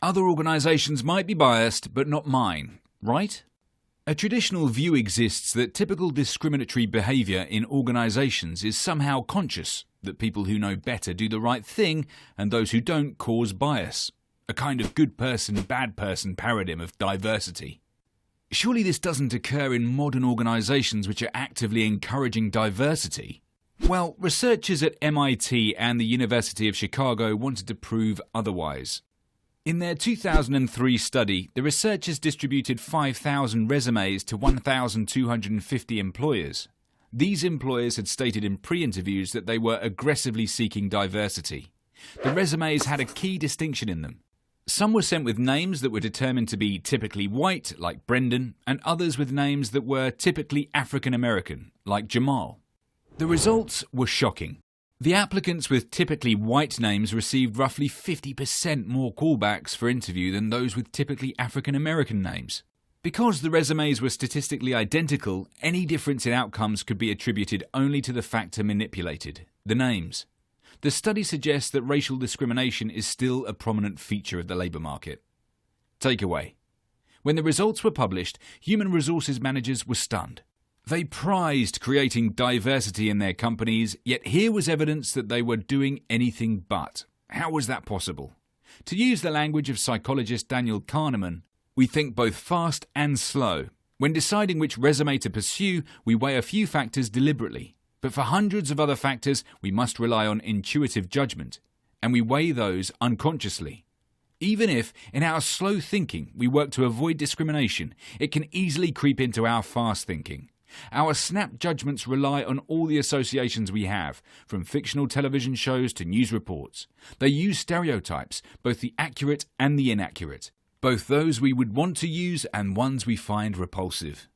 Other organisations might be biased, but not mine, right? A traditional view exists that typical discriminatory behaviour in organisations is somehow conscious, that people who know better do the right thing and those who don't cause bias. A kind of good person, bad person paradigm of diversity. Surely this doesn't occur in modern organisations which are actively encouraging diversity? Well, researchers at MIT and the University of Chicago wanted to prove otherwise. In their 2003 study, the researchers distributed 5,000 resumes to 1,250 employers. These employers had stated in pre-interviews that they were aggressively seeking diversity. The resumes had a key distinction in them. Some were sent with names that were determined to be typically white, like Brendan, and others with names that were typically African American, like Jamal. The results were shocking. The applicants with typically white names received roughly 50% more callbacks for interview than those with typically African American names. Because the resumes were statistically identical, any difference in outcomes could be attributed only to the factor manipulated, the names. The study suggests that racial discrimination is still a prominent feature of the labour market. Takeaway. When the results were published, human resources managers were stunned. They prized creating diversity in their companies, yet here was evidence that they were doing anything but. How was that possible? To use the language of psychologist Daniel Kahneman, we think both fast and slow. When deciding which resume to pursue, we weigh a few factors deliberately. But for hundreds of other factors, we must rely on intuitive judgment, and we weigh those unconsciously. Even if, in our slow thinking, we work to avoid discrimination, it can easily creep into our fast thinking. Our snap judgments rely on all the associations we have, from fictional television shows to news reports. They use stereotypes, both the accurate and the inaccurate, both those we would want to use and ones we find repulsive.